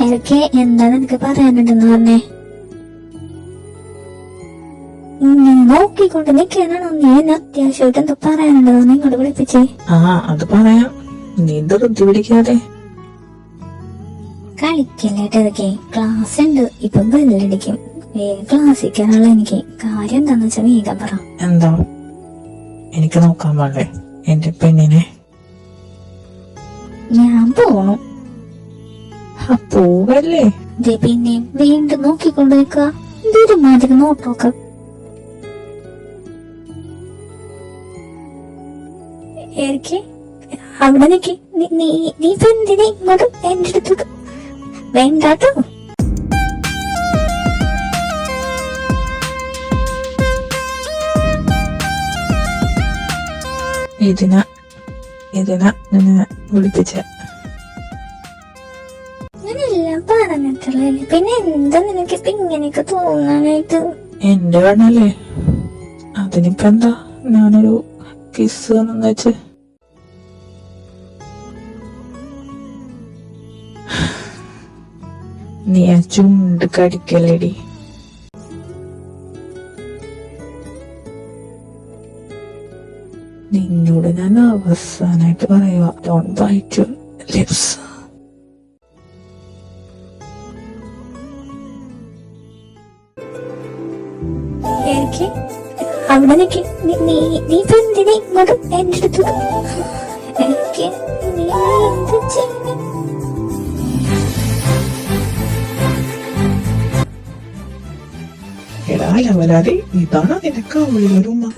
എനിക്ക് എന്താ നിനക്ക് പറയാനുണ്ടെന്ന് പറഞ്ഞേ? നോക്കിക്കൊണ്ട് നിൽക്കാനാണോ നീ? എന്നെ അത്യാവശ്യമായിട്ട് എന്താ പറയാനുണ്ടോ ഇങ്ങോട്ട് വിളിപ്പിച്ചേ? അത് പറയാം. നീ ധൃതി പിടിക്കാതെ. കളിക്കല്ലേട്ടതൊക്കെ, ക്ലാസ് ഉണ്ട്, ഇപ്പൊ ബെല്ലടിക്കും. ക്ലാസ്സിക്കാനുള്ള എനിക്ക് കാര്യം എന്താന്ന് വെച്ചാ വേഗം പറ. എന്താ? എനിക്ക് നോക്കാൻ പാടില്ലേ എന്റെ പെണ്ണിനെ? ഞാൻ പോണു. പോവല്ലേ? പിന്നെ വീണ്ടും നോക്കിക്കൊണ്ട് നിൽക്കുക. എന്തൊരുമാതിരി നോട്ടോക്ക. എനിക്ക് അവിടെ നിക്ക്. നീ ഇപ്പൊ എന്തിനാ ഇങ്ങോട്ട് എന്റെ അടുത്തോട്ട്? വേണ്ടാട്ടോ. ഇതിനാ നിന്നെ വിളിപ്പിച്ച. ഞാനെല്ലാം പറഞ്ഞിട്ടുള്ളേ. പിന്നെ എന്താ നിനക്ക് ഇപ്പൊ ഇങ്ങനെയൊക്കെ തോന്നാനായിട്ട്? എന്റെ കണ്ണല്ലേ, അതിനിപ്പോ എന്താ? ഞാനൊരു കിസ് എന്ന് വെച്ച്. നീ ആ ചുണ്ട് കടിക്കല്ലേടി. നിന്നോട് ഞാൻ അവസാനായിട്ട് പറയുക, ഡോണ്ട് ബൈറ്റ് യുവർ ലിപ്സ്. എനിക്ക് അവിടെ നിക്ക്. നീ ഇപ്പൊ എന്തിനാ ഇങ്ങോട്ട് എന്റെ അടുത്തോട്ട്? എനിക്ക് നീ എന്ത് ചെയ്യണേ? എടാ ലവലാതെ, ഇതാണ് നിനക്ക് അവളിലൊരു ഉമ്മ.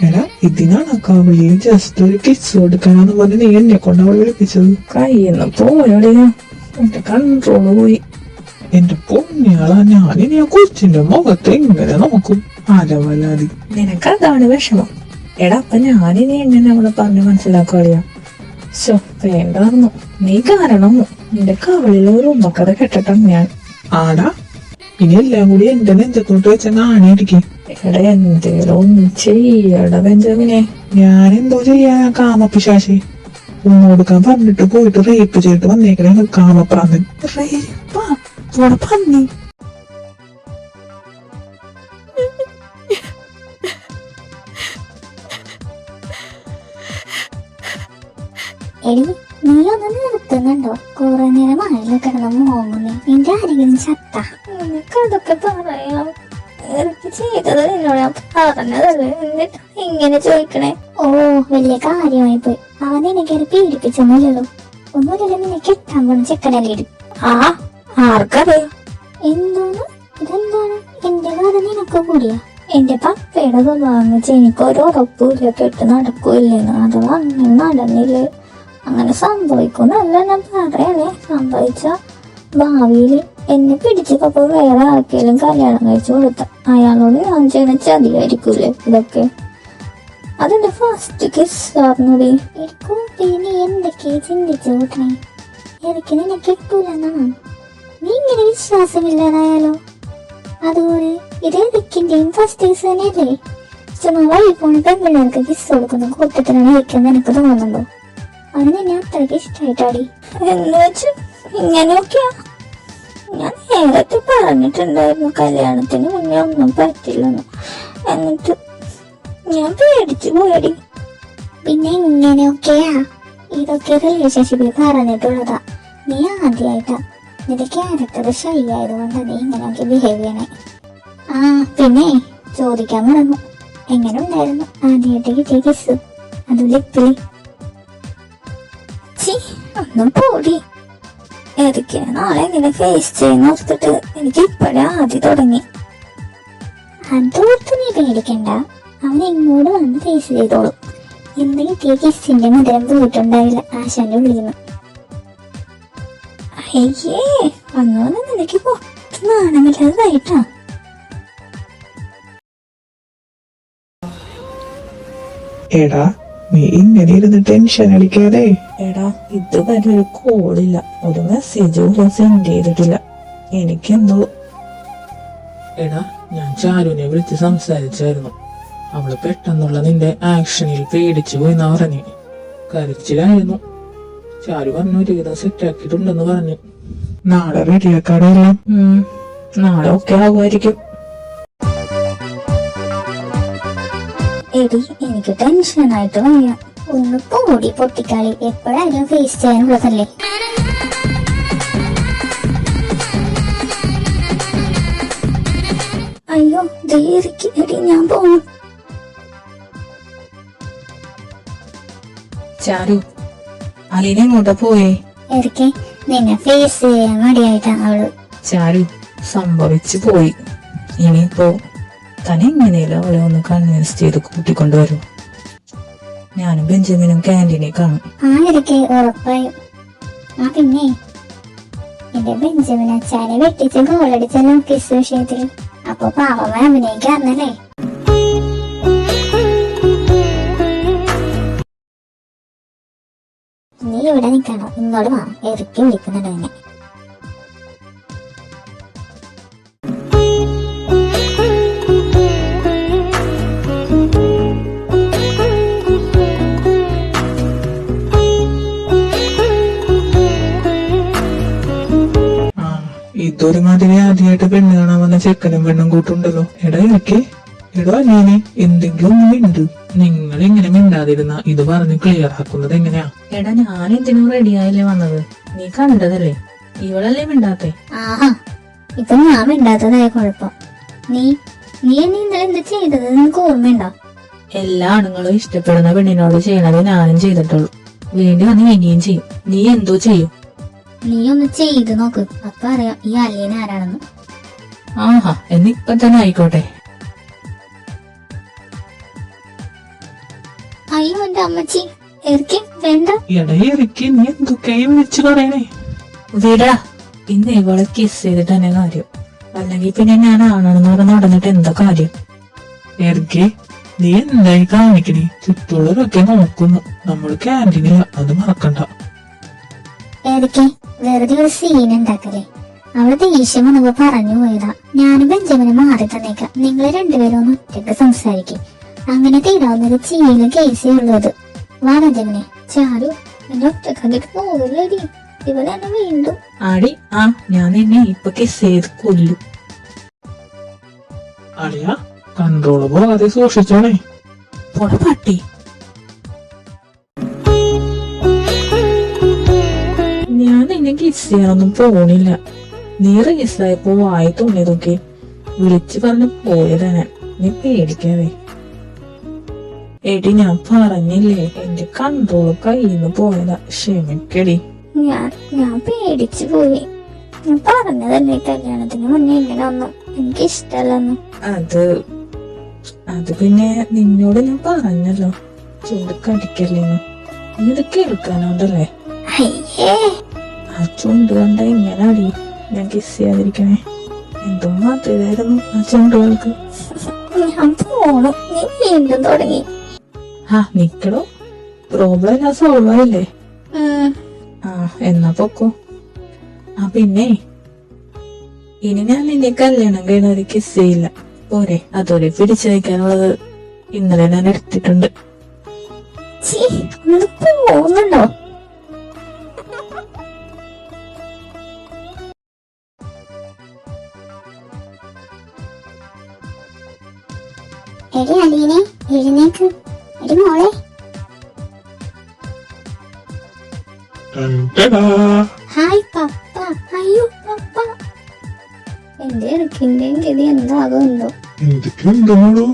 എടാ, ഇതിനാണ് കവിളിയിൽ ജസ്റ്റ് ഒരു കിസ് കൊടുക്കാനാന്ന് പറഞ്ഞ് നീ എന്നെ കൊണ്ട് അവൾ വിളിപ്പിച്ചത്. കയ്യെന്ന് പോയോടെയാ, എന്റെ കൺട്രോള് പോയി. എന്റെ പൊന്നിയാളാ, ഞാനിനി ആ കൊച്ചിന്റെ മുഖത്ത് എങ്ങനെ നോക്കും? അലവലാതി. നിനക്കതാണ് വിഷമം. എടാ, അപ്പൊ ഞാനിനി എങ്ങനെ അവളെ പറഞ്ഞ് മനസ്സിലാക്കുകയാ? വേണ്ടായിരുന്നു. നീ കാരണം നിന്റെ കവിളിൽ ഒരു ഉമ്മക്കഥ കെട്ടിട്ടാണ് ഞാൻ. ആടാ, ഇനി എല്ലാം കൂടി എന്റെ നെഞ്ചത്തോട്ട് വെച്ച ആണിയിരിക്കും. എടാ, എന്തേലും ഒന്നും ചെയ്യടാ ബെഞ്ചമിനെ. ഞാൻ എന്തോ ചെയ്യാ? കാമപ്പിശാശി ഉമ്മോടുക്കാൻ പറഞ്ഞിട്ട് പോയിട്ട് റേപ്പ് ചെയ്തിട്ട് വന്നേക്കണേ കാമപ്രാന്തൻ. റേപ്പാ? പന്നി. എടി, നീ ഒന്ന് നിർത്തുന്നുണ്ടോ? കുറെ നേരമായല്ലോ കിടന്ന് മോങ്ങുന്നേ. നിന്റെ ആരെങ്കിലും ചത്ത? നിനക്കതൊക്കെ പറയാം. ചെയ്തത് എന്നോട് ഞാൻ പറഞ്ഞതല്ലേ, എന്നിട്ട് ഇങ്ങനെ ചോദിക്കണേ? ഓ, വലിയ കാര്യമായി പോയി. അവൻ നിനക്കൊരു പീഡിപ്പിച്ചൊന്നുമില്ലല്ലോ. ഒന്നുമില്ലല്ലോ, നിന്നെ കെട്ടാൻ പോണ ചെക്കനല്ലേ? ആർക്കറിയാം? എന്തോന്ന്? ഇതെന്താണ്? എന്റെ കഥ നിനക്ക് കൂടിയാ? എന്റെ പപ്പയുടെ സ്വഭാവം വെച്ച് എനിക്കൊരു ഉറപ്പില്ല, കെട്ട് നടക്കൂല്ലെന്ന്. അഥവാ അങ്ങനെ നടന്നില്ലേ, അങ്ങനെ സംഭവിക്കുന്നല്ല ഞാൻ പറയണേ. സംഭവിച്ച ഭാവിയിൽ എന്നെ പിടിച്ച് പപ്പ വേറെ ആർക്കെങ്കിലും കല്യാണം കഴിച്ചു കൊടുത്ത അയാളോട് ഞാൻ ചെയ്യണ ചതിയായിരിക്കൂലേ ഇതൊക്കെ? അതെന്റെ ഫസ്റ്റ് കിസ് ആർന്നടി. നീ എന്തൊക്കെയാ ചിന്തിച്ചു കൂട്ടണേ? എനിക്ക് നിന്നെ കിട്ടൂലെന്നാണ്. നീ ഇങ്ങനെ വിശ്വാസമില്ലാതായാലോ? അതുപോലെ ഇതേതൊക്കെന്റെയും ഫസ്റ്റ് കിസ് തന്നെയല്ലേ? ചുമ്മാ വഴി പോണ പെൺപിള്ളേർക്ക് കിസ് കൊടുക്കുന്ന കൂട്ടത്തിനാണ് ഇരിക്കാൻ എനിക്ക് തോന്നുന്നുണ്ടോ? അത് നിന്നെ അത്രയ്ക്ക് ഇഷ്ടായിട്ടാടി. എന്ന് വെച്ച് ഇങ്ങനെയൊക്കെയാ? ഞാൻ നേരത്തെ പറഞ്ഞിട്ടുണ്ടായിരുന്നു കല്യാണത്തിന് മുന്നേ ഒന്നും പറ്റില്ലെന്ന്. എന്നിട്ട് ഞാൻ പേടിച്ചു പോയടി. പിന്നെ ഇങ്ങനെയൊക്കെയാ? ഇതൊക്കെ റിലേഷൻഷിപ്പിൽ പറഞ്ഞിട്ടുള്ളതാ. നീ ആദ്യമായിട്ടാ. നിന്റെ ക്യാരക്ടർ ഷൈ ആയതുകൊണ്ട് നീ ഇങ്ങനെയൊക്കെ ബിഹേവ് ചെയ്യണേ. പിന്നെ ചോദിക്കാൻ മറന്നു, എങ്ങനെ ഉണ്ടായിരുന്നു ആദ്യമായിട്ട് കിട്ടിയ കിസ്? അത് ലിപ്പില്? ഒന്നും പോടി. എനിക്ക് നാളെ എങ്ങനെ ഫേസ് ചെയ്യുന്ന ഓർത്തിട്ട് എനിക്ക് ഇപ്പഴേ ആദ്യം തുടങ്ങി. അതോർത്ത് നീ പേടിക്കണ്ട, അവൻ ഇങ്ങോട്ട് വന്ന് ഫേസ് ചെയ്തോളും. ഇന്ന് കിട്ടിയ കിസ്സിന്റെ മധുരം പോയിട്ടുണ്ടാവില്ല ആശാന്റെ ഉള്ളിന്ന്. അയ്യേ, വന്നോന്ന് നിനക്ക് പുറത്ത് നാണമില്ലാതായിട്ടാ. എടാ നീ ഇങ്ങനെ ഇരുന്ന് ടെൻഷൻ അടിക്കാതെ. എടാ ഇതുവരെ ഒരു കോളില്ല, ഒരു മെസ്സേജ് പോലും സെൻഡ് ചെയ്തിട്ടില്ല. എനിക്കെന്തോ. എടാ ഞാൻ ചാരുവിനെ വിളിച്ച് സംസാരിച്ചായിരുന്നു. അവള് പെട്ടെന്നുള്ള നിന്റെ ആക്ഷനിൽ പേടിച്ചു പോയിന്നാ പറഞ്ഞു. കരച്ചിലായിരുന്നു. ചാരു പറഞ്ഞു ഒരുവിധം സെറ്റാക്കിയിട്ടുണ്ടെന്ന് പറഞ്ഞു. നാളെ റെഡിയാക്കാടെല്ലാം. നാളെ ഒക്കെ ആകുമായിരിക്കും. എടി എനിക്ക് ടെൻഷനായിട്ട് വയ്യ. ഒന്ന് പോടി പൊട്ടിക്കാളി, എപ്പോഴായാലും ഫേസ് ചെയ്യാനുള്ളതല്ലേ. അയ്യോ എടി ഞാൻ പോണു. ചാരു, അലീന എങ്ങോട്ടാ പോയേ? എരിക്കെ നിന്നെ ഫേസ് ചെയ്യാൻ മടിയായിട്ടാ അവള്. ചാരു, സംഭവിച്ചു പോയി. ഇനിയിപ്പോ തന്നെ എങ്ങനെയല്ലോ അവളെ ഒന്ന് കൺവിൻസ് ചെയ്ത് കൂട്ടിക്കൊണ്ടുവരും. ഞാനും ബെഞ്ചമിനും ക്യാൻറ്റീനിൽ കാണും. ആ എരിക്കെ ഉറപ്പായും. ആ പിന്നെ എന്റെ ബെഞ്ചമിൻ അച്ചാനെ വെട്ടിച്ച് ഗോളടിച്ചല്ലോ കിസ് വിഷയത്തിൽ. അപ്പൊ പാവം അഭിനയിക്കാന്നല്ലേ. നീ ഇവിടെ നിക്കണം, ഇങ്ങോട്ട് വാ. എറിക്കി വിളിക്കുന്നുണ്ട് എന്നെ. ഇതൊരുമാതിരി ആദ്യമായിട്ട് പെണ്ണ് കാണാൻ വന്ന ചെക്കനും പെണ്ണും കൂട്ടുണ്ടല്ലോ. എടാ എനിക്ക് എടോ അനിയനെ എന്തെങ്കിലും ഒന്ന് മിണ്ട്. നിങ്ങൾ ഇങ്ങനെ മിണ്ടാതിരുന്ന ഇത് പറഞ്ഞ് ക്ലിയർ ആക്കുന്നത് എങ്ങനെയാ? എടാ ഞാൻ എന്തിനും റെഡിയായില്ലേ വന്നത്? നീ കണ്ടതല്ലേ, ഇവളല്ലേ മിണ്ടാത്തെ? ആഹാ, ഇപ്പൊ ഞാൻ മിണ്ടാത്തതായ കുഴപ്പം. നീ നീ എന്നെ ഇന്നലെ എന്താ ചെയ്തത് നിനക്ക് ഓർമ്മയുണ്ടോ? എല്ലാ ആണുങ്ങളും ഇഷ്ടപ്പെടുന്ന പെണ്ണിനോട് ചെയ്യണത് ഞാനും ചെയ്തിട്ടുള്ളൂ. വേണ്ടി വന്ന് ഇനിയും ചെയ്യും. നീ എന്തോ ചെയ്യും? നീ ഒന്ന് ചെയ്ത് നോക്ക്, അപ്പൊ അറിയാം ഈ അലീന ആരാണെന്ന്. ആഹാ, എന്നിപ്പൊ തന്നെ ആയിക്കോട്ടെ. അയ്യോ എന്റെ അമ്മച്ചി, എറിക്ക് വേണ്ട. എടാ എറിക്ക് നീ എന്തൊക്കെയും വെച്ച് പറയണേ. വിടാ, ഇന്ന് ഇവളെ കിസ് ചെയ്തിട്ട് തന്നെ കാര്യം. അല്ലെങ്കിൽ പിന്നെ ഞാൻ ആണെന്ന് പറഞ്ഞ് നടന്നിട്ട് എന്താ കാര്യം? എറിക്ക് നീ എന്തായി കാണിക്കണേ? ചുറ്റുള്ളവരൊക്കെ നോക്കുന്നു. നമ്മൾ ക്യാൻറ്റീനിൽ അത് മറക്കണ്ട. എറിക്ക് വെറുതെ ഒരു സീൻ ഉണ്ടാക്കല്ലേ. അവള് ദേഷ്യം വന്നപ്പോ പറഞ്ഞു പോയതാ. ഞാനും ബെഞ്ചമിന് മാറി തന്നേക്കാം, നിങ്ങൾ രണ്ടുപേരും ഒന്ന് ഒറ്റക്ക് സംസാരിക്കും. അങ്ങനെ തീരാവുന്നൊരു ചീലും കേസേ ഉള്ളത്. വാ ബെഞ്ചമിനെ. ചാരു എന്റെ ഒറ്റക്കണ്ടിട്ട് പോവില്ലടി, ഇവരെന്നെ വീണ്ടും. ആടി, ആ ഞാൻ നിന്നെ ഇപ്പൊ കിസ് ചെയ്ത് കൊല്ലും. അളിയാ കൺട്രോള് പോകാതെ സൂക്ഷിച്ചോണേ. പോട പട്ടി. ഞാൻ നിന്നെ കിസ് ചെയ്യാനൊന്നും പോണില്ല. നീ റീസായപ്പോ വായി തോന്നിയതൊക്കെ വിളിച്ചു പറഞ്ഞു പോയതാണ്. നീ പേടിക്കാതെ. എടി ഞാൻ പറഞ്ഞില്ലേ, എന്റെ കൺട്രോള് കയ്യിന്ന് പോയതാ. ക്ഷമിക്കടി. ഞാൻ പേടിച്ചു പോയി. ഞാൻ പറഞ്ഞതല്ലേ കല്യാണത്തിന് മുന്നേ ഇങ്ങനെ ഒന്നും എനിക്ക് ഇഷ്ടല്ലെന്ന്. അത് പിന്നെ നിന്നോട് ഞാൻ പറഞ്ഞല്ലോ, ചൂട് കടിക്കല്ലേന്ന്. നീ ഇത് കേൾക്കാനോണ്ടല്ലേ? അയ്യേ, ആ ചുണ്ട് കണ്ട എങ്ങനെ അടി ഞാൻ കിസ് ചെയ്യാതിരിക്കണേ? എന്തോ മാത്രമായിരുന്നു ആ ചുണ്ടുകൾക്ക്. ഞാൻ പോണു, നീ വീണ്ടും തുടങ്ങി. നിക്കടോ, പ്രോബ്ലം ഞാൻ സോൾവ് ആയില്ലേ? എന്നാ പൊക്കോ. പിന്നെ ഇനി ഞാൻ നിന്നെ കല്യാണം കഴിഞ്ഞൊരു കിസ് ചെയ്യില്ല, പോരെ? അതോടെ പിടിച്ചു വയ്ക്കാനുള്ളത് ഇന്നലെ ഞാൻ എടുത്തിട്ടുണ്ട്. പോകുന്നുണ്ടോ? എടി അലീനെ, എഴുന്നേക്ക്. എടി മോളെ. ഹായ് പപ്പ. അയ്യോ പപ്പ, എന്റെ ഇറക്കിന്റെയും ഗതി എന്താകും എന്തോ. എന്തൊക്കെയുണ്ടോ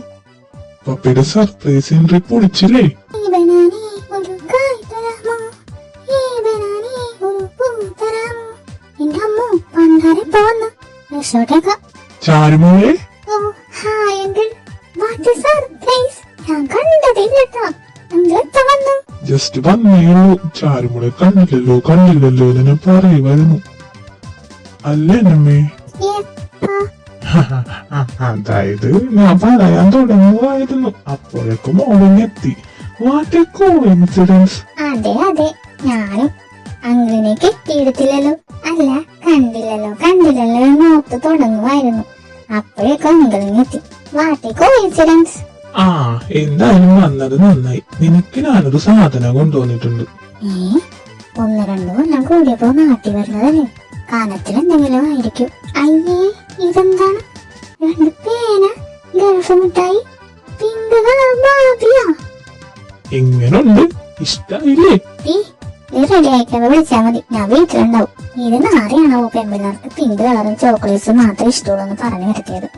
പപ്പയുടെ സർപ്രൈസ് എൻട്രി പൊളിച്ചില്ലേ? ഈ ബനാനി ഒരു കായ് തരാമോ? ഈ ബനാനി റിസോർട്ടേക്കാം. ചാരുമോളെ ഓ hi uncle, what a surprise. ഞാൻ കണ്ടതില്ലട്ടോ. അങ്കിൾ എത്ര വന്നു? ജസ്റ്റ് വന്നേയുള്ളൂ. ചാരുമോളെ കണ്ടില്ലല്ലോ എന്ന് ഞാൻ പറയുമായിരുന്നു. അല്ലേ എന്നമ്മേ? എപ്പാ? അതായത് ഞാൻ പറയാൻ തുടങ്ങുമായിരുന്നു, അപ്പോഴേക്കും മോളിങ്ങെത്തി. What A കോഇൻസിഡൻസ്. അതെ അതെ, ഞാനും അങ്കിളിനെ കെട്ടിയെടുത്തില്ലല്ലോ, അല്ല കണ്ടില്ലല്ലോ എന്ന് ഓർത്ത് തുടങ്ങുമായിരുന്നു. അപ്പോഴേക്കും അങ്കിളിനെത്തി. What A കോഇൻസിഡൻസ്. ആ എന്തായാലും വന്നത് നന്നായി. നിനക്ക് ഞാനൊരു സാധനം കൊണ്ടുവന്നിട്ടുണ്ട്. ഒന്ന് രണ്ടു കൊല്ലം കൂടിയപ്പോ നാട്ടി വരുന്നതല്ലേ, കാലത്തിൽ എന്തെങ്കിലും ആയിരിക്കും. അയ്യേ, ഇതെന്താണ്? രണ്ട് പേന, ഗൾഫ് മിഠായി, പിങ്ക് കളർ ബാബിയാ. എങ്ങനുണ്ട്? ഇഷ്ടായില്ലേ? റെഡി ആയിക്കാൻ വിളിച്ചാ മതി, ഞാൻ വീട്ടിലുണ്ടാവും. ഇത് നാറിയാണോ പെൺപിള്ളേർക്ക് പിങ്ക് കളറും ചോക്ലേറ്റ്സും മാത്രമേ ഇഷ്ടമുള്ളൂ എന്ന് പറഞ്ഞു വരുത്തിയത്.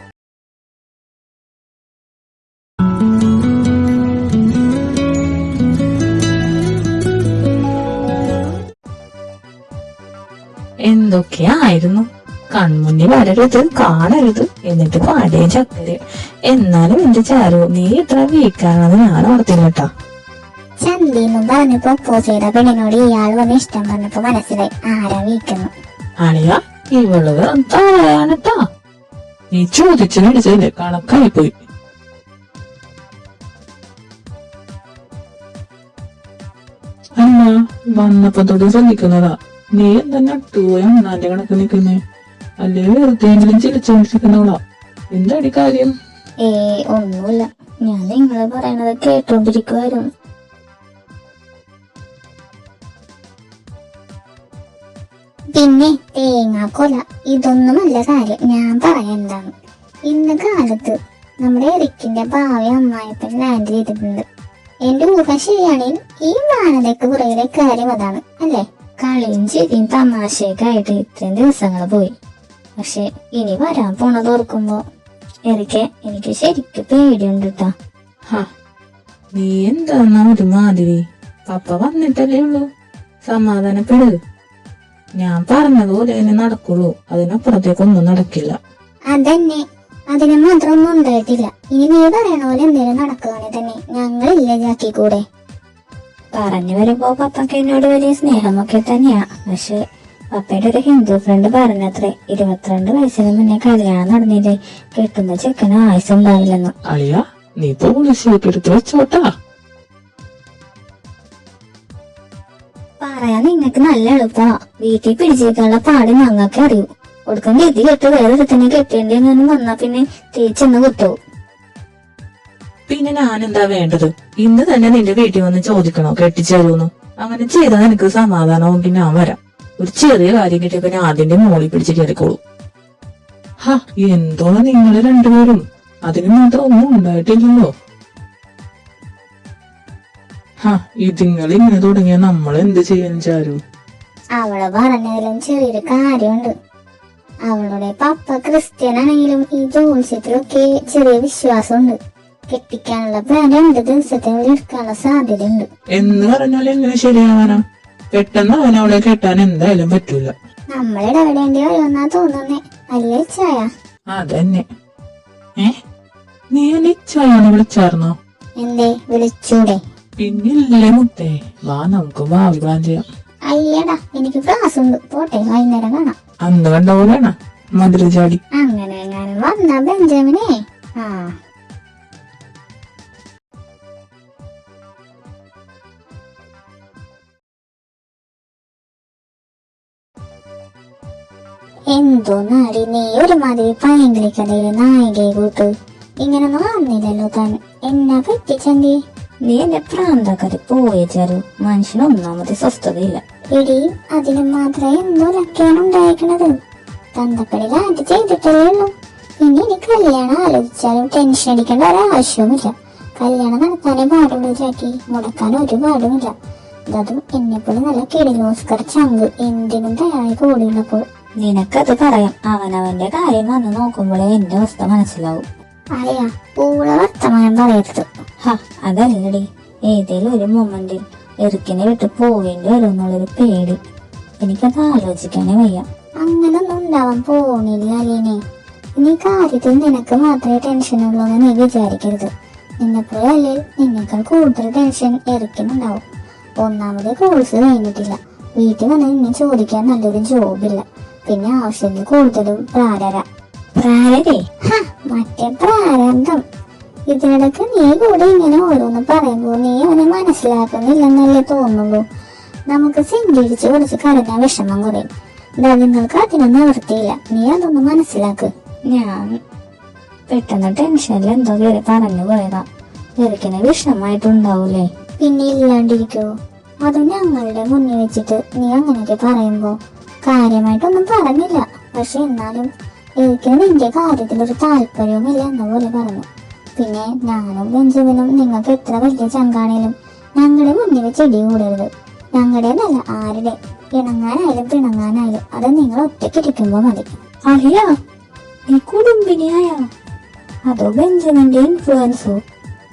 എന്തൊക്കെയായിരുന്നു? കൺമുന്നിൽ വരരുത്, കാണരുത്, എന്നിട്ട് പാടേ ചക്കര്. എന്നാലും എന്റെ ചാരു, നീ ഇത്ര വീക്കാണെന്ന് ഞാൻ ഓർത്തില്ല കേട്ടാ. ചന്തിന്നും പറഞ്ഞു പ്രപ്പോസ് ചെയ്ത പെണ്ണിനോട് ഇയാൾ വന്ന് ഇഷ്ടം പറഞ്ഞപ്പോ മനസ്സിലായി ആരാ വീക്കുന്നു. അളിയ, ഇവള് താഴെയാണട്ടാ. നീ ചോദിച്ചു മേടിച്ചതില്ലേ, കണക്കായി പോയി. അമ്മ വന്നപ്പോ തൊട്ട് ശ്രദ്ധിക്കുന്നതാ. നീ എന്താ നട്ടുപോയ അണ്ണാന്റെ കണക്ക് നിക്കുന്നേ? അല്ലേ വെറുതെയെങ്കിലും ചിരിച്ചോണ്ടിരിക്കുന്നവളാ? എന്താടി കാര്യം? ഒന്നുമില്ല, ഞാൻ നിങ്ങള് പറയണത് കേട്ടോണ്ടിരിക്കുവായിരുന്നു. പിന്നെ തേങ്ങാക്കൊല, ഇതൊന്നുമല്ല കാര്യം. ഞാൻ പറയാൻ എന്താണ്, ഇന്ന് കാലത്ത് നമ്മുടെ എറിക്കിന്റെ ഭാവി അമ്മായിപ്പൻ ലാൻഡ് ചെയ്തിട്ടുണ്ട്. എന്റെ ഊഹം ശരിയാണെങ്കിൽ ഈ മാനതയ്ക്ക് പുറകിലെ കാര്യം അതാണ് അല്ലേ? കളിയും ചിരിയും തമാശയൊക്കെ ആയിട്ട് ഇത്രയും ദിവസങ്ങൾ പോയി. പക്ഷെ ഇനി വരാൻ പോണത് ഓർക്കുമ്പോ എനിക്ക് ശരിക്കും പേടിയുണ്ട് കേട്ടാ. നീ എന്താന്നാ ഒരു മാതിരി? പപ്പ വന്നിട്ടല്ലേ ഉള്ളൂ, സമാധാനപ്പെട്. ഞാൻ പറഞ്ഞതുപോലെ തന്നെ നടക്കുള്ളൂ, അതിനപ്പുറത്തേക്കൊന്നും നടക്കില്ല. അതന്നെ, അതിന് മാത്രമൊന്നും ഉണ്ടായിട്ടില്ല. ഇനി നീ പറയണ പോലെ എന്തെങ്കിലും നടക്കുകയാണെങ്കിൽ തന്നെ ഞങ്ങളില്ല ജാക്കി കൂടെ. പറഞ്ഞു വരുമ്പോ പപ്പക്ക് എന്നോട് വലിയ സ്നേഹമൊക്കെ തന്നെയാ. പക്ഷെ പപ്പയുടെ ഒരു ഹിന്ദു ഫ്രണ്ട് പറഞ്ഞത്രേ, 22 വയസ്സിന് മുന്നേ കല്യാണം നടന്നില്ലേ, കെട്ടുന്ന ചെക്കന് ആയുസുണ്ടാവില്ലെന്ന്. അളിയ, നീ പോലീസിലെടുത്ത് വെച്ചോട്ടാ. പറയാൻ നിങ്ങക്ക് നല്ല എളുപ്പാ. വീട്ടിൽ പിടിച്ചേക്കാനുള്ള പാട് ഞങ്ങൾക്ക് അറിയൂ. ഒടുക്കം ഗതി കെട്ട് വേറെ തന്നെ കെട്ടേണ്ടെന്നും വന്നാ പിന്നെ തേച്ചെന്ന് കുത്തവും. പിന്നെ ഞാൻ എന്താ വേണ്ടത്? ഇന്ന് തന്നെ നിന്റെ വീട്ടിൽ വന്ന് ചോദിക്കണോ കെട്ടിച്ചേരൂന്ന്? അങ്ങനെ ചെയ്താൽ എനിക്ക് സമാധാനമെങ്കിൽ ഞാൻ വരാം. ഒരു ചെറിയ കാര്യം കിട്ടിയപ്പോ ഞാൻ അതിന്റെ മോളിൽ പിടിച്ച് കയറിക്കോളൂ. എന്തോ നിങ്ങള് രണ്ടുപേരും, അതിന് മാത്രം ഒന്നും ഉണ്ടായിട്ടില്ലല്ലോ. ഇതിങ്ങൾ ഇങ്ങനെ തുടങ്ങിയ നമ്മൾ എന്ത് ചെയ്യാൻ ചാരു? അവള് പറഞ്ഞതിലും ചെറിയൊരു കാര്യമുണ്ട്. അവളുടെ പപ്പ ക്രിസ്ത്യനാണെങ്കിലും ഈ ജോത്സ്യത്തിലൊക്കെ ചെറിയ വിശ്വാസമുണ്ട്. കെട്ടിക്കാനുള്ള പ്ലാൻ 2 ദിവസത്തിനുള്ളിൽ എടുക്കാനുള്ള സാധ്യതയുണ്ട്. എന്ന് പറഞ്ഞാൽ എങ്ങനെ ശരിയാവാനാ? പെട്ടെന്ന് അവൻ അവളെ കെട്ടാൻ എന്തായാലും പറ്റൂല. നമ്മളിടപെടേണ്ടി വരുമെന്നാ തോന്നുന്നേ, അല്ലേ ചായ? അതന്നെ. നീ നിശ്ചയാന്ന് വിളിച്ചാർന്നോ? എന്തേ വിളിച്ചൂടെ? പിന്നില്ലേ മുത്തേ, വാ നമുക്ക് ഭാവി പ്ലാൻ ചെയ്യാം. അയ്യടാ, എനിക്ക് ക്ലാസ് ഉണ്ട്, പോട്ടെ, വൈകുന്നേരം കാണാം. അന്ന് കണ്ട പോലെയാണ് മധുര ചാടി. അങ്ങനെ എങ്ങാനും വന്നാ ബെഞ്ചമിനെ. എന്തോ നാടി, നീ ഒരുമാതിരി പയങ്കളിക്കഥയില് നായികയെ കൂട്ട്. ഇങ്ങനൊന്നും വന്നില്ലല്ലോ താൻ. എന്നാ പറ്റിച്ചെങ്കി? നീ എന്റെ പ്രാന്താക്കാരി പോയ ചാരു. മനുഷ്യനൊന്നാമത് സ്വസ്ഥതയില്ല. എടി, അതിന് മാത്രമേ എന്തോ ലക്കാണ് ഉണ്ടായിരിക്കണത്. തന്തപ്പടി ലാൻഡ് ചെയ്തിട്ടല്ലേ ഉള്ളൂ. പിന്നെ ഇനി കല്യാണം ആലോചിച്ചാലും ടെൻഷൻ അടിക്കേണ്ട ഒരാവശ്യവുമില്ല. കല്യാണം നടത്താനേ പാടുള്ളൂ ചാക്കി, മുടക്കാൻ ഒരു പാടുമില്ല. അതും എന്നെപ്പോലെ നല്ല കിടിലോസ്കർ ചങ്ക് എന്തിനും തയ്യാറായി കൂടിയുള്ളപ്പോൾ. നിനക്കത് പറയാം, അവനവന്റെ കാര്യം വന്ന് നോക്കുമ്പോഴേ എന്റെ അവസ്ഥ മനസ്സിലാവും. അറിയാ, പൂള വർത്തമാനം പറയരുത്. അതല്ലടി, ഏതേലും ഒരു മൊമെന്റിൽ എറിക്കിനെ വിട്ട് പോവേണ്ടി വരും എന്നുള്ളൊരു പേടി. എനിക്കത് ആലോചിക്കാനേ വയ്യ. അങ്ങനൊന്നും ഉണ്ടാവാൻ പോണില്ല അലീനെ. ഇനി കാര്യത്തിൽ നിനക്ക് മാത്രമേ ടെൻഷനുള്ളൂ എന്ന് നീ വിചാരിക്കരുത്. നിന്നെപ്പോലല്ലേ നിന്നേക്കാൾ കൂടുതൽ ടെൻഷൻ ഇറക്കുന്നുണ്ടാവും. ഒന്നാമത് കോഴ്സ് കഴിഞ്ഞിട്ടില്ല, വീട്ടിൽ വന്ന് നിന്നെ ചോദിക്കാൻ നല്ലൊരു ജോബില്ല, പിന്നെ ആവശ്യത്തിൽ കൂടുതലും പ്രാരരേ മറ്റേ പ്രാരബ്ധം. ഇതിനിടക്ക് നീ കൂടെ ഇങ്ങനെ ഓരോന്ന് പറയുമ്പോ നീ അവനെ മനസ്സിലാക്കുന്നില്ലെന്നല്ലേ തോന്നുള്ളൂ. നമുക്ക് സിംഗിടിച്ച് കുറച്ച് കരഞ്ഞ വിഷമം കുറയും. നിങ്ങൾക്ക് അതിനൊന്നും നിവർത്തിയില്ല, നീ അതൊന്ന് മനസ്സിലാക്ക്. ഞാൻ പെട്ടെന്ന് ടെൻഷനിൽ എന്തോ കയറി പറഞ്ഞു പോയതാ. വെറുക്കിന് വിഷമായിട്ടുണ്ടാവൂലേ? പിന്നെ ഇല്ലാണ്ടിരിക്കോ? അത് ഞങ്ങളുടെ മുന്നിൽ വെച്ചിട്ട് നീ അങ്ങനെയൊക്കെ പറയുമ്പോ കാര്യമായിട്ടൊന്നും പറഞ്ഞില്ല. പക്ഷെ എന്നാലും എനിക്ക് നിന്റെ കാര്യത്തിലൊരു താല്പര്യവുമില്ല എന്ന പോലെ പറഞ്ഞു. പിന്നെ ഞാനും ബെഞ്ചമിനും നിങ്ങൾക്ക് എത്ര വലിയ ചങ്കാണേലും ഞങ്ങളുടെ മുന്നിൽ വെച്ച് ഇടി കൂടരുത്. ഞങ്ങളുടേതല്ല, ആരുടെ ഇണങ്ങാനായാലും പിണങ്ങാനായാലും അത് നിങ്ങൾ ഒറ്റയ്ക്കിരിക്കുമ്പോ മതി. അറിയാ നീ കുടുംബിനിയായ അതോ ബെഞ്ചമിന്റെ ഇൻഫ്ലുവൻസോ?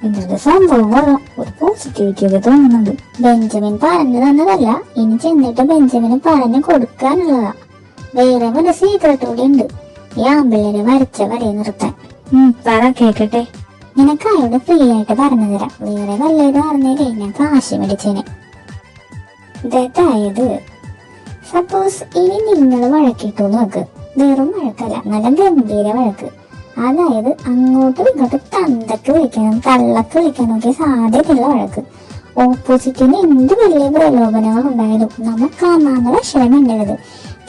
എന്നിട്ട് സംഭവം കൊള്ളാം, ഒരു പോസിറ്റിവിറ്റി ഒക്കെ തോന്നുന്നുണ്ട്. ബെഞ്ചമിൻ പറഞ്ഞു തന്നതല്ല, ഇനി ചെന്നിട്ട് ബെഞ്ചമിന് പറഞ്ഞു കൊടുക്കാനുള്ളതാ. വേറെ വല്ല സീക്രട്ട് കൂടി ഉണ്ട്, ഈ ആമ്പിള്ളേരെ വരച്ച വരെ നിർത്താൻ. പറ കേക്കട്ടെ. നിനക്കായോട് ഫ്രീ ആയിട്ട് പറഞ്ഞു തരാം. വേറെ വല്ലതും അറിഞ്ഞേലേ ഞാൻ കാശി മേടിച്ചേനെ. അതായത് സപ്പോസ് ഇനി നിങ്ങൾ വഴക്കിട്ടു നോക്ക്. വെറും വഴക്കല്ല, നല്ല ഗംഭീര വഴക്ക്. അതായത് അങ്ങോട്ടും ഇങ്ങോട്ടും തന്തക്ക് വിളിക്കാനും തള്ളക്ക് വിളിക്കാനും ഒക്കെ സാധ്യതയുള്ള വഴക്ക്. ഓപ്പോസിറ്റിന് എന്ത് വലിയ പ്രലോഭനങ്ങൾ ഉണ്ടായാലും നമുക്ക് അമ്മാന്ന അക്ഷരം വേണ്ടത്.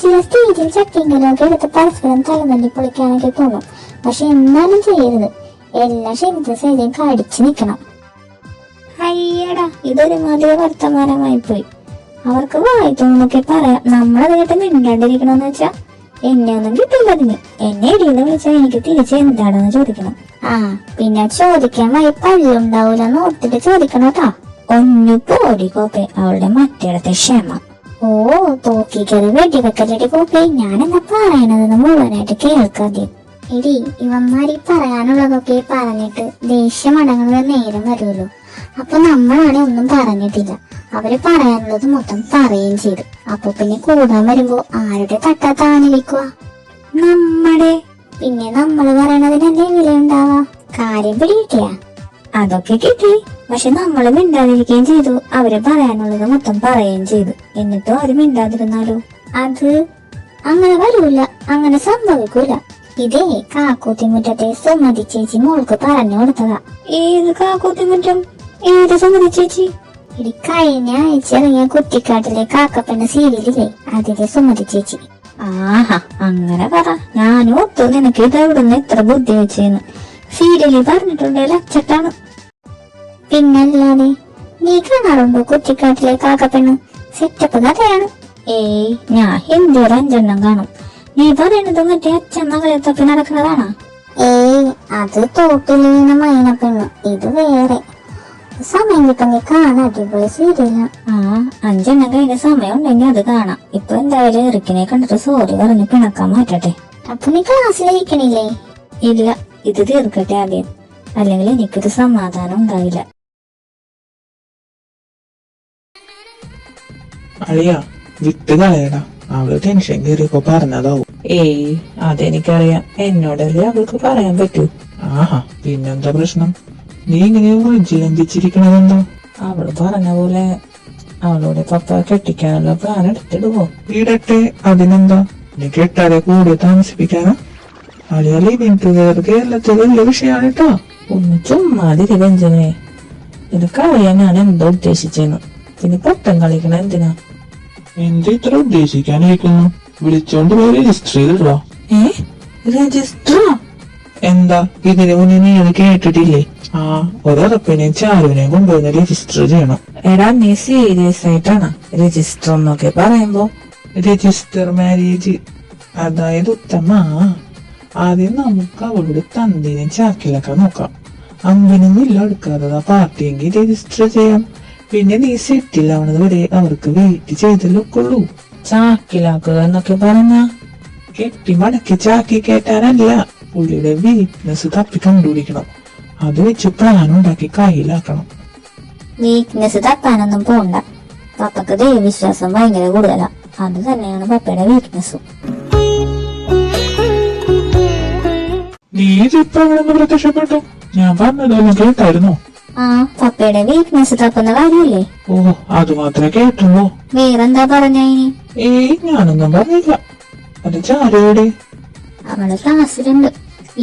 ചില സ്റ്റേജിൽ ചട്ടിങ്കലൊക്കെ എടുത്ത് പരസ്പരം തലതല്ലി പൊളിക്കാനൊക്കെ തോന്നും. പക്ഷെ എന്നാലും ചെയ്യരുത്. എല്ലാ ക്ഷണിച്ച കടിച്ചു നിൽക്കണം. അയ്യടാ, ഇതൊരുമാതിരി വർത്തമാനമായി പോയി. അവർക്ക് വായിത്തോന്നൊക്കെ പറയാം, നമ്മളത് കേട്ട് മിണ്ടാണ്ടിരിക്കണമെന്ന് വെച്ചാ എന്നെ ഒന്നും കിട്ടില്ല. അതിന് എന്നെ ഇടിയെന്ന് വിളിച്ചാൽ എനിക്ക് തിരിച്ച് എന്താണെന്ന് ചോദിക്കണം. പിന്നെ ചോദിക്കാൻ വഴി പള്ളിയുണ്ടാവൂലെന്ന് ഓർത്തിട്ട് ചോദിക്കണം കേട്ടോ. ഒന്നു പോടി കോപ്പെ, അവളുടെ മറ്റേടത്തെ ക്ഷമ. ഓ തോക്കിക്കത് വെടിവെക്കലടി കോപ്പെ, ഞാനെന്താ പറയണതെന്ന് മുഴുവനായിട്ട് കേൾക്കാതെ. എടി ഇവന്മാരി പറയാനുള്ളതൊക്കെ പറഞ്ഞിട്ട് ദേഷ്യം അടങ്ങുന്നത് നേരം വരുമല്ലോ. അപ്പൊ നമ്മളാണെ ഒന്നും പറഞ്ഞിട്ടില്ല, അവര് പറയാനുള്ളത് മൊത്തം പറയുകയും ചെയ്തു. അപ്പൊ പിന്നെ കൂടാൻ വരുമ്പോ ആരുടെ തട്ടാ താനിരിക്കുക? നമ്മുടെ. പിന്നെ നമ്മള് പറയണതിനല്ലേ വിലയുണ്ടാവാ? കാര്യം പിടികിട്ടിയാ? അതൊക്കെ കിട്ടി. പക്ഷെ നമ്മള് മിണ്ടാതിരിക്കുകയും ചെയ്തു, അവര് പറയാനുള്ളത് മൊത്തം പറയുകയും ചെയ്തു. എന്നിട്ടും അവര് മിണ്ടാതിരുന്നാലോ? അത് അങ്ങനെ വരൂല, അങ്ങനെ സംഭവിക്കൂല. ഇതേ കാക്കൂത്തിമുറ്റത്തെ സുമതി ചേച്ചി മോൾക്ക് പറഞ്ഞു കൊടുത്തതാ. ഏത് കാക്കൂത്തിമുറ്റം? ഏത് സുമതി ചേച്ചി? ഇടി കഴിഞ്ഞ ആഴ്ച ഇറങ്ങിയ കുറ്റിക്കാട്ടിലെ കാക്കപ്പന്റെ സീരിയലില്ലേ, അതിലെ സുമതി ചേച്ചി. ആഹാ, അങ്ങനെ പറ. ഞാനും ഒത്തു നിനക്ക് ഇത് എവിടുന്ന് എത്ര ബുദ്ധി വെച്ചെന്ന്. സീരിയലിൽ പറഞ്ഞിട്ടുണ്ടെങ്കിൽ അച്ചട്ടാണ്. പിന്നല്ലാതെ. നീ കാണാറുണ്ടോ കുറ്റിക്കാട്ടിലെ കാക്കപ്പെണ്ണ്? സെറ്റപ്പ് കഥയാണ്. ഏയ്, ഞാൻ ഹിന്ദി ഒരു 5 എണ്ണം കാണും. നീ പറയണത് മറ്റേ അച്ഛൻ മകളെ തപ്പി നടക്കുന്നതാണോ? ഏയ്, അത് തോട്ടിൽ വീണ മൈനപ്പെണ്ണു. ഇത് വേറെ. സമയം കിട്ടുമെങ്കിൽ കാണാൻ അടിപൊളി സീരിയലാണ്. 5 എണ്ണം കഴിഞ്ഞ സമയം ഉണ്ടെങ്കിൽ അത് കാണാം. ഇപ്പൊ എന്തായാലും ഇറക്കിനെ കണ്ടിട്ട് സോറി പറഞ്ഞ് പിണക്കാൻ മാറ്റട്ടെ. അപ്പൊ നീ ക്ലാസ്സിലിരിക്കണില്ലേ? ഇല്ല, ഇത് തീർക്കട്ടെ ആദ്യം, അല്ലെങ്കിൽ എനിക്കൊരു സമാധാനം ഉണ്ടാവില്ല. അളിയ വിട്ട് കളയടാ, അവള് ടെൻഷൻ കയറിയപ്പോ പറഞ്ഞതാവും. ഏയ് അതെനിക്കറിയാം, എന്നോടല്ലേ അവൾക്ക് പറയാൻ പറ്റൂ. ആഹാ, പിന്നെന്താ പ്രശ്നം? നീ ഇങ്ങനെ ലംഘിച്ചിരിക്കണതെന്താ? അവള് പറഞ്ഞ പോലെ അവളോട് പപ്പ കെട്ടിക്കാനുള്ള പ്ലാൻ എടുത്തിടുവോ? ഇടട്ടെ, അതിനെന്താ? നീ കെട്ടാതെ കൂടെ താമസിപ്പിക്കാനാ? അളിയ ലിവിങ് ടുഗദർ കേരളത്തിൽ വലിയ വിഷയാണ് കേട്ടോ. ഒന്ന് ചുമ്മാതിരി ബെഞ്ചമിനെ, നിനക്കറിയാൻ ഞാൻ എന്തോ ഉദ്ദേശിച്ചെന്ന്. പിന്നെ പൊട്ടം കളിക്കണ എന്തിനാ? എന്ത് ഇത്ര ഉദ്ദേശിക്കാനായിരിക്കുന്നു? വിളിച്ചോണ്ട് പോയി രജിസ്റ്റർ ചെയ്തിടോ. രജിസ്റ്ററോ? എന്താ, ഇതിനു മുന്നേ നീ അത് കേട്ടിട്ടില്ലേ? ഒരപ്പിനെയും ചാരുവിനെയും കൊണ്ടുവന്ന് രജിസ്റ്റർ ചെയ്യണം. എടാ, നീ സീരിയസ് ആയിട്ടാണ് രജിസ്റ്റർ എന്നൊക്കെ പറയുമ്പോ? രജിസ്റ്റർ മാരേജ്, അതായത് ഉത്തമ, ആദ്യം നമുക്ക് അവളുടെ തന്തിനെ ചാക്കിലൊക്കെ നോക്കാം. അമ്പിനൊന്നും ഇല്ല എടുക്കാതെ പാർട്ടിയെങ്കിൽ രജിസ്റ്റർ ചെയ്യാം. പിന്നെ നീ സെറ്റിൽ ആവണത് വരെ അവർക്ക് വെയിറ്റ് ചെയ്തല്ലോക്കുള്ളൂ. ചാക്കിലാക്കുക എന്നൊക്കെ പറഞ്ഞ കെട്ടി മടക്കി ചാക്കി കേട്ടാനല്ല, പുള്ളിയുടെ വീക്ക്നെസ് തപ്പി കണ്ടുപിടിക്കണം. അത് വെച്ച് പ്ലാൻ ഉണ്ടാക്കി കയ്യിലാക്കണം. വീക്ക്നെസ് തപ്പാനൊന്നും പോണ്ട. പപ്പക്ക് ദൈവവിശ്വാസം ഭയങ്കര കൂടുതലാ. അത് തന്നെയാണ് പപ്പയുടെ വീക്ക്നെസ്സും. നീ ഇതിപ്പോ ഇവിടെ നിന്ന് പ്രത്യക്ഷപ്പെട്ടു? ഞാൻ പറഞ്ഞതൊന്നും കേട്ടായിരുന്നോ? ആ പപ്പയുടെ വീക്ക്നെസ് തപ്പുന്ന കാര്യല്ലേ? ഓ, അത് മാത്രമേ കേട്ടുള്ളൂ. വേറെന്താ പറഞ്ഞ ഇനി? ഏയ്, ഞാനൊന്നും പറഞ്ഞില്ല. അത് ചാരയുടെ അവള് ക്ലാസ്സിലുണ്ട്.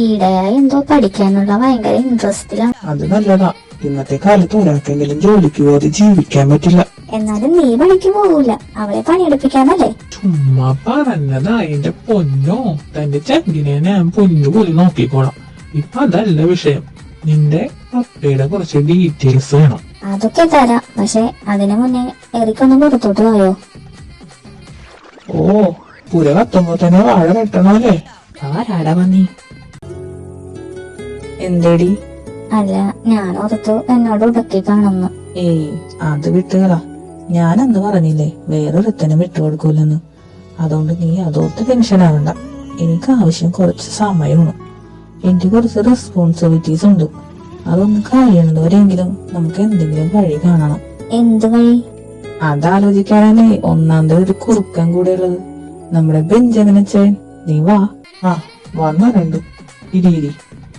ഈടെയായി എന്തോ പഠിക്കാനുള്ള ഭയങ്കര ഇൻട്രസ്റ്റിലാണ്. അത് നല്ലതാ. ഇന്നത്തെ കാലത്ത് ഒരാൾക്കെങ്കിലും ജോലിക്ക് പോകാതെ ജീവിക്കാൻ പറ്റില്ല. എന്നാലും നീ പണിക്ക് പോകൂല, അവളെ പണിയെടുപ്പിക്കാനല്ലേ? ചുമ്മാ പറഞ്ഞതാ എന്റെ പൊന്നോ. തന്റെ ചങ്കിനെ ഞാൻ പൊന്നു പോലെ നോക്കിക്കോളാം. ഇപ്പൊ അതല്ല വിഷയം. നിന്റെ പപ്പയുടെ കുറച്ച് ഡീറ്റെയിൽസ് വേണം. അതൊക്കെ തരാം, പക്ഷെ അതിനു മുന്നേ എറിക്കൊന്ന് പുറത്തോട്ട് പോയോ? ഓ, പുര കത്തുമ്പോ തന്നെ വാഴ വെട്ടണല്ലേ? ആരാടാ വന്നീ? എന്തേടി? അല്ല, ഞാൻ ഓർത്തു എന്നോട് ഉടക്കി കാണുന്നു. ഏയ്, അത് വിട്ടുകളാ. ഞാനന്ന് പറഞ്ഞില്ലേ വേറൊരുത്തനും വിട്ടുകൊടുക്കൂലെന്ന്. അതുകൊണ്ട് നീ അതോർത്ത് ടെൻഷൻ ആവണ്ട. എനിക്ക് ആവശ്യം കുറച്ച് സമയമാണ്. എനിക്ക് കുറച്ച് റെസ്പോൺസിബിലിറ്റീസ് ഉണ്ട്. അതൊന്ന് കഴിയുന്നവരെങ്കിലും നമുക്ക് എന്തെങ്കിലും വഴി കാണണം. എന്ത് വഴി? അതാലോചിക്കാനേ ഒന്നാമത് ഒരു കുറുക്കൻ കൂടെ ഉള്ളത്, നമ്മുടെ ബെഞ്ചമിനച്ചൻ. നീ വാ. ആ, വന്നിട്ടുണ്ട്. ഇരി.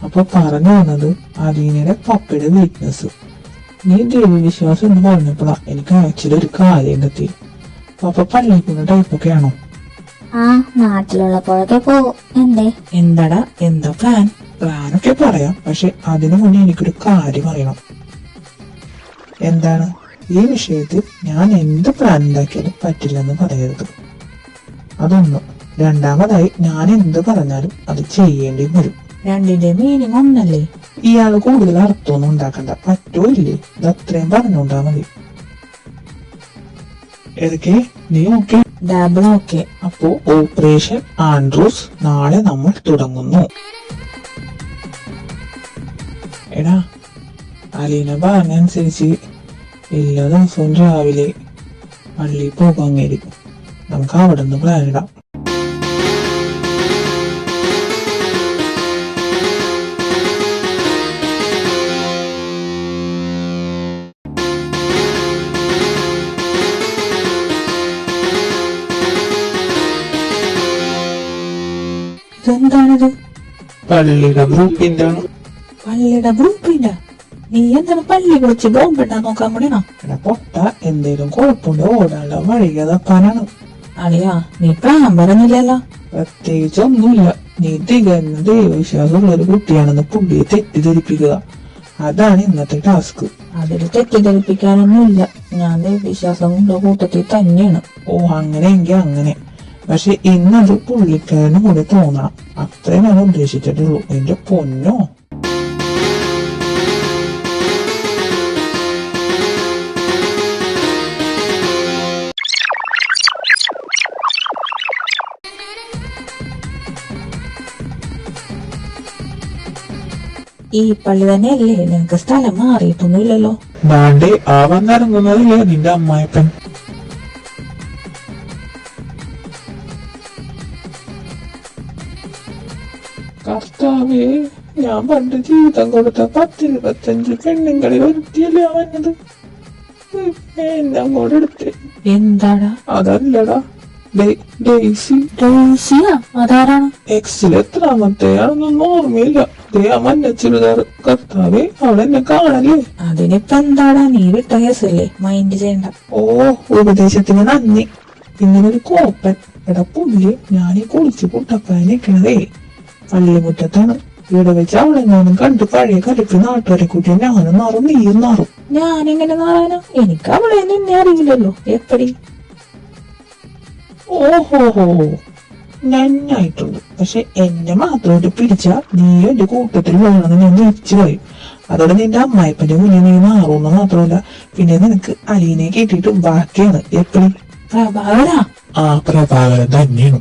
അപ്പൊ പറഞ്ഞു വന്നത് അലീനയുടെ പപ്പയുടെ വീക്ക്നെസ്. നീ ദൈവവിശ്വാസം എന്ന് പറഞ്ഞപ്പോഴാ എനിക്ക് ആക്ച്വലി ഒരു കാര്യം കത്തി. പപ്പ പള്ളിക്കുന്ന ടൈപ്പൊക്കെയാണോ? ആ, നാട്ടിലുള്ളപ്പോഴൊക്കെ പോകും. എന്തേ? എന്താടാ, എന്താ പ്ലാൻ? പ്ലാനൊക്കെ പറയാം, പക്ഷെ അതിനു മുന്നേ എനിക്കൊരു കാര്യം അറിയണം. എന്താണ്? ഈ വിഷയത്തിൽ ഞാൻ എന്ത് പ്ലാൻ ഉണ്ടാക്കിയാലും പറ്റില്ലെന്ന് പറയരുത്. അതൊന്ന്. രണ്ടാമതായി, ഞാൻ എന്ത് പറഞ്ഞാലും അത് ചെയ്യേണ്ടി വരും. രണ്ടിന്റെ മീനിങ് ഒന്നല്ലേ? ഇയാള് കൂടുതൽ അർത്ഥമൊന്നും ഉണ്ടാക്കണ്ട. പറ്റോ ഇല്ലേ? ഇത് അത്രയും പറഞ്ഞുകൊണ്ടാ മതി. ഏതൊക്കെ? നീ ഓക്കെ? Double okay. അപ്പോ ഓപ്പറേഷൻ ആൻഡ്രൂസ് നാളെ നമ്മൾ തുടങ്ങുന്നു. എടാ, അലീന പറഞ്ഞനുസരിച്ച് എല്ലാ ദിവസവും രാവിലെ പള്ളിയിൽ പോകാങ്ങേരി. നമുക്ക് അവിടെ നിന്ന് പ്ലാൻ ഇടാം. എന്താണിത്? പള്ളിയുടെ ഗ്രൂപ്പിന്റെ ആണ്. പള്ളിയുടെ ഗ്രൂപ്പിന്റെ? നീ എന്താണ് പള്ളി വിളിച്ച് ബോംബിട്ടാൻ നോക്കാൻ കൂടിയാണോ? എടാ പൊട്ട, എന്തേലും കുഴപ്പമുണ്ടോ ഓടാനുള്ള വഴി തപ്പാനാണ്. അളിയാ, നീ പ്ലാൻ പറഞ്ഞില്ലല്ലോ. പ്രത്യേകിച്ചൊന്നുമില്ല. നീ തികഞ്ഞ ദൈവവിശ്വാസമുള്ള ഒരു കുട്ടിയാണെന്ന് പുള്ളിയെ തെറ്റിദ്ധരിപ്പിക്കുക. അതാണ് ഇന്നത്തെ ടാസ്ക്. അതിൽ തെറ്റിദ്ധരിപ്പിക്കാനൊന്നുമില്ല. ഞാൻ വിശ്വാസമുള്ള കൂട്ടത്തിൽ തന്നെയാണ്. ഓ, അങ്ങനെയെങ്കിൽ അങ്ങനെ. പക്ഷെ ഇന്നത് പുള്ളിക്കാരന് കൂടെ തോന്നണം. അത്രേ ഞാൻ ഉദ്ദേശിച്ചിട്ടുള്ളൂ. എന്റെ പൊന്നോ. ഈ പള്ളി തന്നെയല്ലേ? നിനക്ക് സ്ഥലം മാറിയിട്ടൊന്നുമില്ലല്ലോ. ദാണ്ടേ ആ വന്നിറങ്ങുന്നതല്ലേ നിന്റെ അമ്മായപ്പൻ. കർത്താവേ, ഞാൻ പണ്ട് ജീവിതം കൊടുത്ത 10-25 പെണ്ണുങ്ങളിൽ ഒരുത്തിയല്ലേ അവനത്. എന്നെ അങ്ങോട്ട് എടുത്ത്. എന്താടാ? അതല്ലടാ, ഡെയ്സി. ഡെയ്സിയാ? അതാരാണ്? എക്സിൽ എത്രാമത്തെയാണെന്നൊന്നും ഓർമ്മയില്ല. മഞ്ഞ ചുരിദാർ. കർത്താവേ, അവളെന്നെ കാണല്ലേ. അതിനിപ്പോ എന്താടാ, നീ വിട്ട കേസല്ലേ, മൈൻഡ് ചെയ്യണ്ട. ഓ, ഉപദേശത്തിന് നന്ദി. ഇങ്ങനൊരു കോപ്പൻ. എടാ പുള്ളി, ഞാനീ കുളിച്ച് പുട്ടപ്പാൻ നിൽക്കണതേ പള്ളിമുറ്റത്താണ്. ഇവിടെ വെച്ച് അവളെ ഞാനും കണ്ട് പഴയ കളിപ്പ് നാട്ടുകാരെ കൂട്ടി ഞാനും നാറും നീയും നാറും. ഞാനെങ്ങനെ നാറാനോ? എനിക്ക് അവളെ നിന്നെ അറിയില്ലല്ലോ. എപ്പടി? ഓഹോഹോ, നന്നായിട്ടുണ്ട്. പക്ഷെ എന്നെ മാത്രമായിട്ട് പിടിച്ച നീ എന്റെ കൂട്ടത്തിൽ വേണമെന്ന് ഞാൻ വിളിച്ചു പറയും. അതോടെ നിന്റെ അമ്മായിപ്പന്റെ മുന്നിൽ നീ മാറുമെന്ന് മാത്രമല്ല, പിന്നെ നിനക്ക് അലീനെ കേട്ടിട്ട് ബാക്കിയാണ്. എപ്പടി? പ്രഭാകരാ? ആ, പ്രഭാകരൻ തന്നെയാണ്.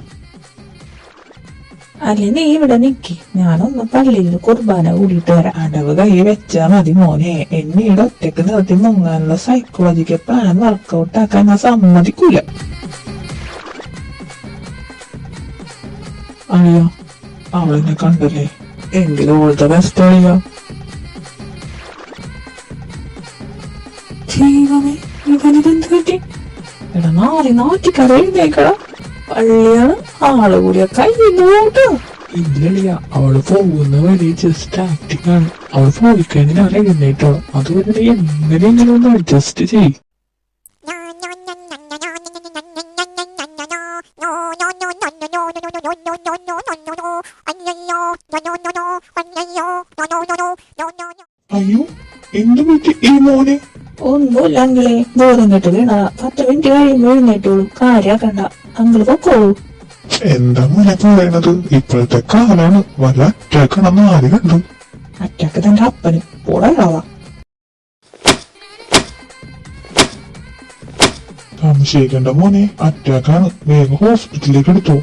അല്ലെ, നീ ഇവിടെ നിക്ക്, ഞാനൊന്ന് പള്ളിയിൽ കുർബാന കൂടിയിട്ട് വരാം. അടവ് കൈ വെച്ചാ മതി മോനെ. എന്നീട് ഒറ്റക്ക് നിർത്തി മുങ്ങാനുള്ള സൈക്കോളജിക്കൽ പ്ലാൻ വർക്കൗട്ട് ആക്കാൻ ഞാൻ സമ്മതിക്കൂല. അയ്യോ, അവളെന്നെ കണ്ടല്ലേ. എങ്കിലും ഓൾ ദ ബെസ്റ്റ് അളിയ. ദൈവമേ, ഇവനിതെന്ത് പറ്റി? എടാ നാട്ടിക്കാരെ എഴുന്നേക്കടാ. പള്ളിയാണ്, ആള് കൂടിയ കയ്യിൽ നോട്ടോ. ഇല്ലല്ല, അവള് പോകുന്ന വഴി ജസ്റ്റ് ആക്ടിങ് ആണ്. അവള് പോയി കഴിഞ്ഞാൽ ഞാൻ എഴുന്നേറ്റോളാം. അതുവരെ നീ എങ്ങനെയെങ്കിലും ഒന്ന് അഡ്ജസ്റ്റ് ചെയ്യും. അയ്യോ, എന്ത് പറ്റി ഈ മോനെ? ഒന്നുമില്ല അങ്കിളെ, ബോധം കെട്ട് വീണതാ. 10 മിനിറ്റ് കഴിയുമ്പോ എഴുന്നേറ്റോളും. കാര്യാക്കണ്ട, അങ്കിള് പൊക്കോളൂ. എന്താ മോനെ പറയണത്? ഇപ്പോഴത്തെ കാലാണ്. വല്ല അറ്റാക്കാണെന്ന് ആര് കണ്ടു? അറ്റാക്ക് തന്റെ അപ്പന് പോടാവാ. സംശയിക്കണ്ട മോനെ, അറ്റാക്കാണ്. വേഗം ഹോസ്പിറ്റലിലേക്ക് എടുത്തു.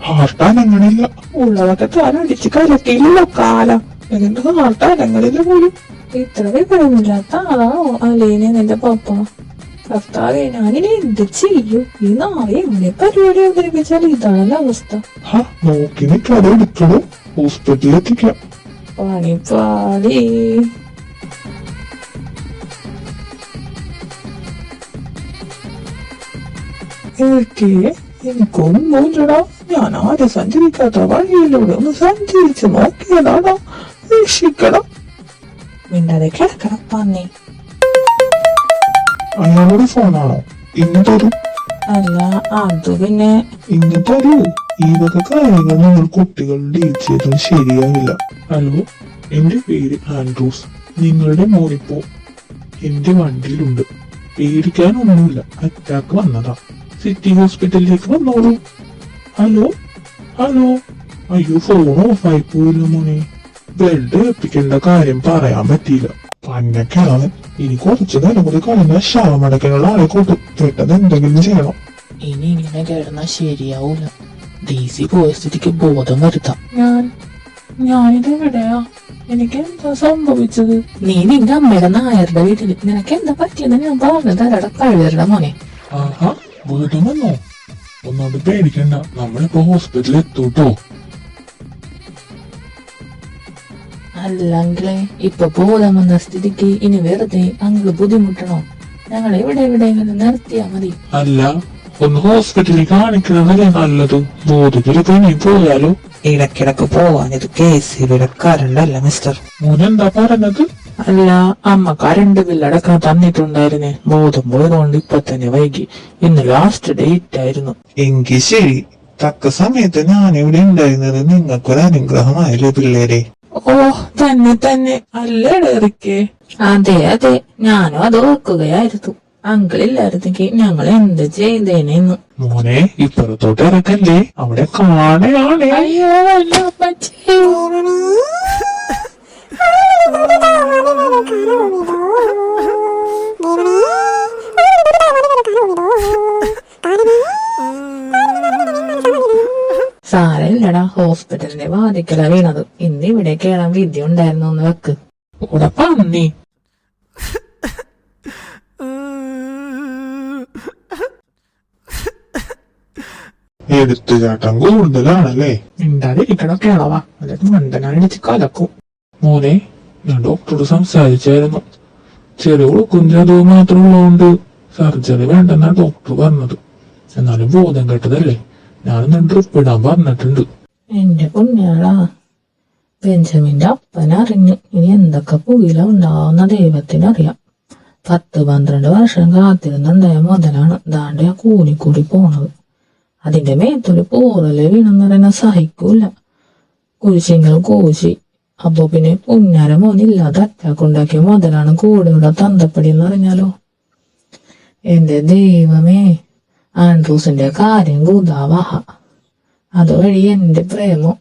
ഹാർട്ട് അനങ്ങണില്ല. ഉള്ളതൊക്കെ താൻ അടിച്ച് കലക്കിയില്ലല്ലോ കാലം. എന്നിട്ട് ഹാർട്ട് അനങ്ങളില്ല പോലും. ഇത്ര വിവരമില്ലാത്ത ആളാണോ അലേനെ നിന്റെ പപ്പ? കർത്താവേ, ഞാനിനി എന്ത് ചെയ്യൂ? ഈ നാളെ എങ്ങനെ പരിപാടി അവതരിപ്പിച്ചാൽ ഇതാണല്ലോ അവസ്ഥ. നോക്കി നിൽക്കാതെ എടുക്കണോ? ഹോസ്പിറ്റലിൽ എത്തിക്കാം. പണിപ്പാളി. എനിക്കൊന്നുമില്ലടാ. ഞാൻ ആരും സഞ്ചരിക്കാത്ത വഴിയിലൂടെ ഒന്ന് സഞ്ചരിച്ച് നോക്കിയതാണോ? രക്ഷിക്കണം. മിണ്ടാതെ കിടക്കണം പന്നി. അയാളുടെ ഫോണാണോ? ഇന്ന് തരൂ. അല്ല, അത് പിന്നെ ഇന്ന് തരൂ. ഈ വക കാര്യങ്ങൾ നിങ്ങൾ കുട്ടികൾ ഡീൽ ചെയ്തും ശരിയാവില്ല. ഹലോ, എന്റെ പേര് ആൻഡ്രൂസ്. നിങ്ങളുടെ മോനിപ്പോ എന്റെ വണ്ടിയിലുണ്ട്. പേടിക്കാനൊന്നുമില്ല. അറ്റാക്ക് വന്നതാ. സിറ്റി ഹോസ്പിറ്റലിലേക്ക് വന്നോളൂ. Hello hello. അയ്യോ, ഫോൺ ഓഫായി പോയില്ല മോനെ. ബ്ലഡ് എത്തിക്കേണ്ട കാര്യം പറയാൻ പറ്റിയില്ല. പന്നക്കാവൻ. ഇനി കുറച്ചു നേരം കൂടി കഴിഞ്ഞാൽ ശവമടക്കാനുള്ള ആളെ കൂട്ടും. പെട്ടെന്ന് എന്തെങ്കിലും ചെയ്യണം. ഇനി ഇങ്ങനെ കിടന്നാ ശരിയാവൂല. DC പോയ സ്ഥിതിക്ക് ബോധം വരുത്താം. ഞാനിതെവിടെയാ? എനിക്ക് എന്താ സംഭവിച്ചത്? നീ നിന്റെ അമ്മയുടെ നായരുടെ വീട്ടിൽ. നിനക്ക് എന്താ പറ്റിയെന്ന് ഞാൻ പറഞ്ഞു തരട കഴിവരുടെ മോനെ. ആഹാ, ബോധം വന്നോ? ഒന്നോട് പേടിക്കണ്ട. നമ്മളിപ്പോ ഹോസ്പിറ്റലിൽ എത്തൂട്ടോ. അല്ല അങ്കിളെ, ഇപ്പൊ ബോധം വന്ന സ്ഥിതിക്ക് ഇനി വെറുതെ അങ്കിള് ബുദ്ധിമുട്ടണോ? ഞങ്ങളെ എവിടെയെങ്കിലും നിർത്തിയാ മതി. അല്ല, ഒന്ന് ഹോസ്പിറ്റലിൽ കാണിക്കുന്നതല്ലേ നല്ലത്. ബോധത്തിലൊക്കെ ഇനി പോയാലോ? ഇടക്കിടക്ക് പോവാൻ ഇത് KCBയുടെ കരണ്ടല്ല മിസ്റ്റർ. മോനെന്താ പറഞ്ഞത്? അല്ല, അമ്മ കരണ്ട് ബില്ലടക്കം തന്നിട്ടുണ്ടായിരുന്നേ. ബോധം പോയതുകൊണ്ട് ഇപ്പൊ തന്നെ വൈകി. ഇന്ന് ലാസ്റ്റ് ഡേറ്റ് ആയിരുന്നു. എങ്കിൽ ശരി. തക്ക സമയത്ത് ഞാനിവിടെ ഉണ്ടായിരുന്നത് നിങ്ങൾക്കൊരു അനുഗ്രഹമായല്ലോ പിള്ളേരെ. ഓ, തന്നെ അല്ലേടേറിക്കേ. അതെ, ഞാനും അത് ഓർക്കുകയായിരുന്നു. അങ്കിളില്ലായിരുന്നെങ്കിൽ ഞങ്ങൾ എന്ത് ചെയ്തേനെന്ന്. മോനെ, ഇപ്പുറത്തോട്ട് ഇറക്കല്ലേ, അവിടെ കാണയാണ്. അയ്യോ, അല്ല അപ്പച്ചി. സാരമില്ലടാ, ഹോസ്പിറ്റലിന്റെ വാതിക്കല വീണത്. ഇന്ന് ഇവിടെ കേറാൻ വിധി ഉണ്ടായിരുന്നു എന്ന് വെക്ക്. ഇവിടെ പന്നി. എടുത്തുചാട്ടം കൂടുതലാണല്ലേ. മിണ്ടാതിരിക്കണം കേളവാ, അല്ലെങ്കിൽ മണ്ടനാടിച്ച് കലക്കും. മോനെ, ഞാൻ ഡോക്ടറോട് സംസാരിച്ചായിരുന്നു. ചെറിയ കുഞ്ചതോ മാത്രമുള്ളതുകൊണ്ട് സർജറി വേണ്ടെന്നാ ഡോക്ടർ പറഞ്ഞത്. എന്നാലും ബോധം കെട്ടതല്ലേ, ഞാനൊന്ന് ഡ്രിപ്പ് ഇടാൻ പറഞ്ഞിട്ടുണ്ട്. എന്റെ പുണ്യാളാ, ബെഞ്ചമിന്റെ അപ്പനറിഞ്ഞു. ഇനി എന്തൊക്കെ പുകില ഉണ്ടാവുന്ന ദൈവത്തിനറിയാം. 10-12 വർഷം കാത്തിരുന്നുണ്ടായ മുതലാണ് ദാണ്ടെ ആ കൂലിക്കൂടി പോണത്. അതിന്റെ മേത്തൊരു പോറല് വീണെന്ന് പറയുന്ന സഹിക്കൂല. കുരിശെങ്കിലും കൂശി. അപ്പൊ പിന്നെ പുന്നാര മോനില്ലാതെ അറ്റാക്കുണ്ടാക്കിയ മുതലാണ് കൂടെയുള്ള തന്തപ്പടി എന്ന് അറിഞ്ഞാലോ. എന്റെ ദൈവമേ, ആൻഡ്രൂസിന്റെ കാര്യം ഗുദാവഹ. അതുവഴി എന്റെ പ്രേമം